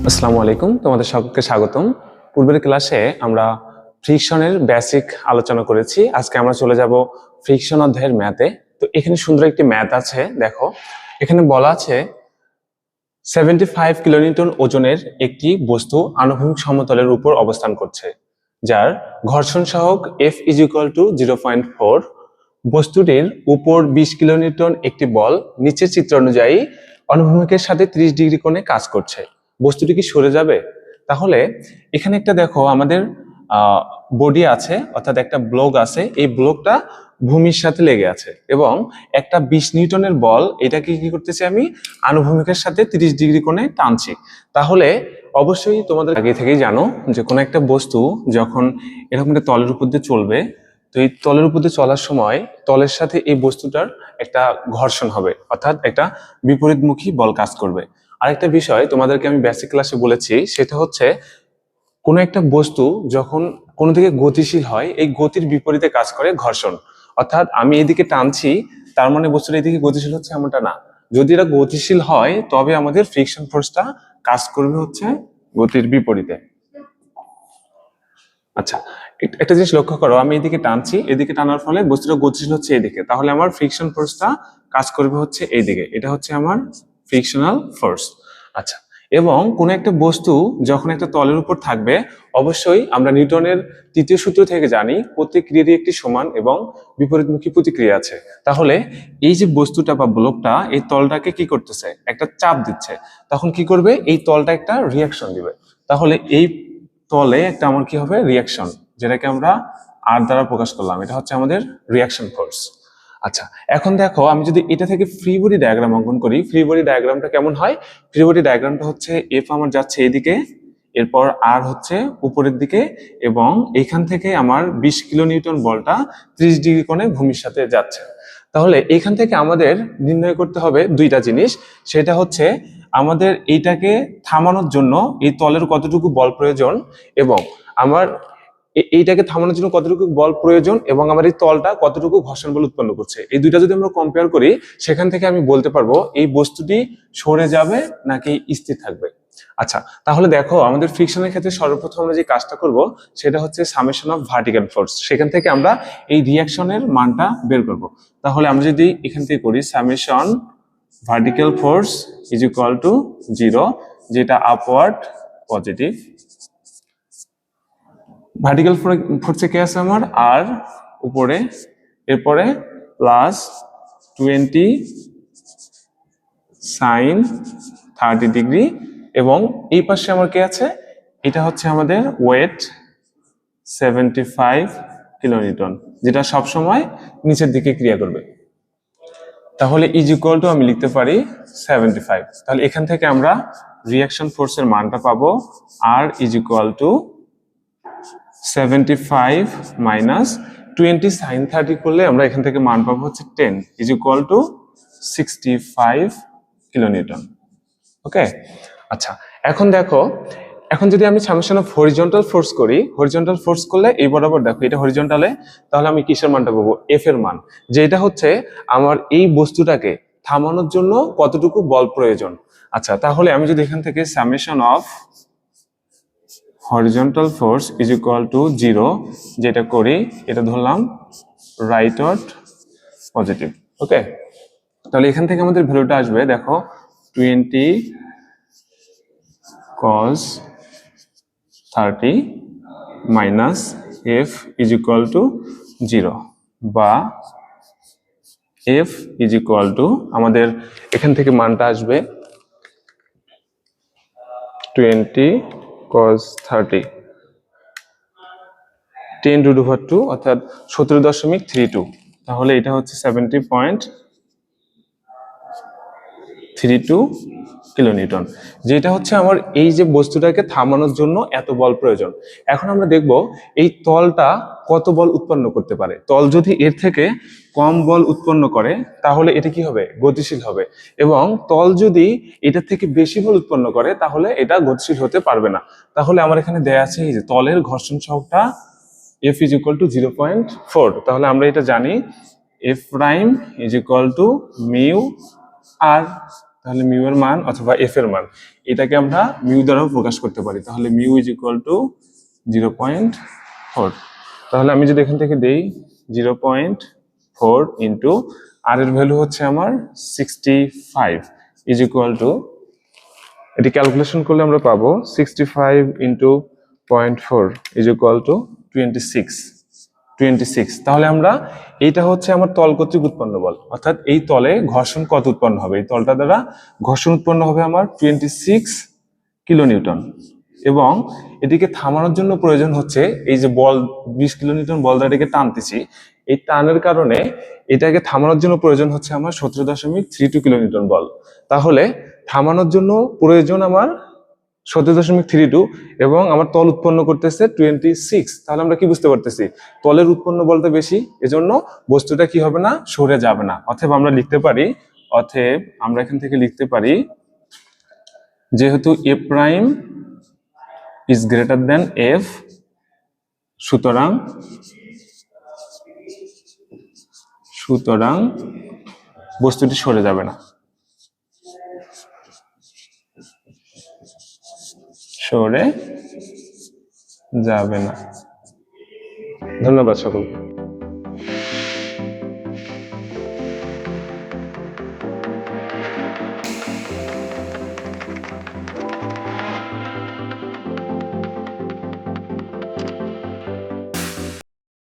আসসালামু আলাইকুম, তোমাদের সকলকে স্বাগতম। পূর্বের ক্লাসে আমরা ফ্রিকশনের বেসিক আলোচনা করেছি। আজকে আমরা চলে যাব ফ্রিকশন অধ্যায়ের ম্যাথে। তো এখানে সুন্দর একটি ম্যাথ আছে, দেখো এখানে বলা আছে 75 কিলোনিউটন ওজনের একটি বস্তু আনুভূমিক সমতলের উপর অবস্থান করছে, যার ঘর্ষণ সহগ F = 0.4। বস্তুটির উপর 20 কিলোনিউটন একটি বল নিচের চিত্র অনুযায়ী অনুভূমিকের সাথে 30 ডিগ্রি কোণে কাজ করছে। বস্তুটি কি সরে যাবে? তাহলে এখানে একটা দেখো আমাদের বডি আছে, অর্থাৎ একটা ব্লক আছে। এই ব্লকটা ভূমির সাথে লেগে আছে এবং একটা 20 নিউটনের বল এটাকে কি করতেছি, আমি আনুভূমিকের সাথে 30 ডিগ্রি কোণে টানছি। তাহলে অবশ্যই তোমাদের আগে থেকেই জানো যে কোনো একটা বস্তু যখন এরকম একটা তলের উপর দিয়ে চলবে, তো এই তলের উপর দিয়ে চলার সময় তলের সাথে এই বস্তুটার একটা ঘর্ষণ হবে, অর্থাৎ একটা বিপরীতমুখী বল কাজ করবে। আরেকটা বিষয় তোমাদেরকে আমি বেসিক ক্লাসে বলেছি, সেটা হচ্ছে কোনো একটা বস্তু যখন কোনো দিকে গতিশীল হয়, এই গতির বিপরীতে কাজ করে ঘর্ষণ। অর্থাৎ আমি এদিকে টানছি, তার মানে বস্তুটা এদিকে গতিশীল হচ্ছে এমনটা না। যদি এটা গতিশীল হয় তবে আমাদের ফ্রিকশন ফোর্সটা কাজ করবে হচ্ছে গতির বিপরীতে। আচ্ছা, একটা জিনিস লক্ষ্য করো, আমি এদিকে টানছি, এদিকে টানার ফলে বস্তুটা গতিশীল হচ্ছে এদিকে, তাহলে আমার ফ্রিকশন ফোর্সটা কাজ করবে হচ্ছে এইদিকে। এটা হচ্ছে আমার ফ্রিকশনাল ফোর্স। আচ্ছা, এবং কোন একটা বস্তু যখন একটা তলের উপর থাকবে, অবশ্যই আমরা নিউটনের তৃতীয় সূত্র থেকে জানি প্রতিক্রিয়ারই একটি সমান এবং বিপরীতমুখী প্রতিক্রিয়া আছে। তাহলে এই যে বস্তুটা বা ব্লকটা এই তলটাকে কি করতেছে, একটা চাপ দিচ্ছে, তখন কি করবে, এই তলটা একটা রিয়াকশন দিবে। তাহলে এই তলে একটা আমার কি হবে, রিয়াকশন, যেটাকে আমরা আর দ্বারা প্রকাশ করলাম, এটা হচ্ছে আমাদের রিয়াকশন ফোর্স। আচ্ছা, এখন দেখো আমি যদি এটা থেকে ফ্রি বডি ডায়াগ্রাম অঙ্কন করি, ফ্রি বডি ডায়াগ্রামটা কেমন হয়? ফ্রি বডি ডায়াগ্রামটা হচ্ছে এফ আমার যাচ্ছে এদিকে, এরপর আর হচ্ছে উপরের দিকে, এবং এইখান থেকে আমার 20 কিলো নিউটন বলটা 30 ডিগ্রি কোণে ভূমির সাথে যাচ্ছে। তাহলে এইখান থেকে আমাদের নির্ণয় করতে হবে দুইটা জিনিস, সেটা হচ্ছে আমাদের এইটাকে থামানোর জন্য এই তলের কতটুকু বল প্রয়োজন, এবং আমার এইটাকে থামানোর জন্য কতটুকু বল প্রয়োজন, এবং আমার এই তলটা কতটুকু ঘর্ষণ বল উৎপন্ন করছে। এই দুইটা যদি আমরা কম্পেয়ার করি, সেখান থেকে আমি বলতে পারবো এই বস্তুটি সরে যাবে নাকি স্থির থাকবে। আচ্ছা, তাহলে দেখো আমাদের ফ্রিকশনের ক্ষেত্রে সর্বপ্রথম আমরা যে কাজটা করব সেটা হচ্ছে সামেশন অফ ভার্টিক্যাল ফোর্স। সেখান থেকে আমরা এই রিয়াকশনের মানটা বের করব। তাহলে আমরা যদি এখান থেকে করি সামেশন ভার্টিক্যাল ফোর্স = 0, যেটা আপওয়ার্ড পজিটিভ। ভার্টিক্যাল ফোর্সে কে আছে আমার আর উপরে, এরপরে +20 sin 30 ডিগ্রি, এবং এই পাশে আমার কে আছে, এটা হচ্ছে আমাদের ওয়েট 75 কিলোনিউটন, যেটা সবসময় নিচের দিকে ক্রিয়া করবে। তাহলে = আমি লিখতে পারি 75। তাহলে এখান থেকে আমরা রিয়াকশন ফোর্সের মানটা পাবো আর = 75 - 20 sin 30 করলে আমরা এখান থেকে মান পাবো হচ্ছে 10 = 65 কিলোনিউটন। ওকে, আচ্ছা এখন দেখো, এখন যদি আমি সামেশন অফ হরিজন্টাল ফোর্স করি, হরিজন্টাল ফোর্স করলে এই বরাবর দেখো এটা হরিজন্টালে, তাহলে আমি কিসের মানটা পাবো, এফ এর মান, যেটা হচ্ছে আমার এই বস্তুটাকে থামানোর জন্য কতটুকু বল প্রয়োজন। আচ্ছা, তাহলে আমি যদি এখান থেকে সামেশন অফ হরিজন্টাল ফোর্স = 0 যেটা করি, এটা ধরলাম রাইটওয়ার্ড পজিটিভ। ওকে, তাহলে এখান থেকে আমাদের ভ্যালুটা আসবে, দেখো 20 cos 30 - F = 0, বা F = আমাদের এখান থেকে মানটা আসবে 20 cos 30 10⁻², অর্থাৎ 17.32। তাহলে এটা হচ্ছে 70.32 কিলোনিউটন, যেটা হচ্ছে আমার এই যে বস্তুটাকে থামানোর জন্য এত বল প্রয়োজন। এখন আমরা দেখব এই তলটা কত বল উৎপন্ন করতে পারে। তল যদি এর থেকে কম বল উৎপন্ন করে তাহলে এটা কি হবে, গতিশীল হবে, এবং তল যদি এটা থেকে বেশি বল উৎপন্ন করে তাহলে এটা গতিশীল হতে পারবে না। তাহলে আমার এখানে দেয়া আছে এই যে তলের ঘর্ষণ সহগটা F = 0.4। তাহলে আমরা এটা জানি F' = μr তাহলে মিউ এর মান অথবা এফ এর মান এটাকে আমরা মিউ দ্বারাও প্রকাশ করতে পারি। তাহলে মিউ ইজ ইকুয়াল টু 0.4। তাহলে আমি যদি এখান থেকে দেই 0.4 ইন্টু আর এর ভ্যালু হচ্ছে আমার 65 ইজ ইকুয়াল টু, এটি ক্যালকুলেশন করলে আমরা পাবো 65 ইন্টু 0.4 ইজ ইকুয়াল টু 26। তাহলে আমরা এইটা হচ্ছে আমার তল কর্তৃক উৎপন্ন বল, অর্থাৎ এই তলে ঘর্ষণ কত উৎপন্ন হবে, এই তলটা দ্বারা ঘর্ষণ উৎপন্ন হবে আমার 26 কিলোনিউটন। এবং এটিকে থামানোর জন্য প্রয়োজন হচ্ছে এই যে বল 20 কিলোনিউটন বল দ্বারা এটাকে টানতেছি, এই টানের কারণে এটাকে থামানোর জন্য প্রয়োজন হচ্ছে আমার 17.32 কিলোনিউটন বল। তাহলে থামানোর জন্য প্রয়োজন আমার 17.32 এবং আমার তল উৎপন্ন করতেছে 26। তাহলে আমরা কি বুঝতে পারতেছি, তলের উৎপন্ন বলটা বেশি, এজন্য বস্তুটা কি হবে না, সরে যাবে না। অতএব আমরা এখান থেকে লিখতে পারি যেহেতু A prime is greater than F, সুতরাং বস্তুটি সরে যাবে না, ধন্যবাদ সকলকে।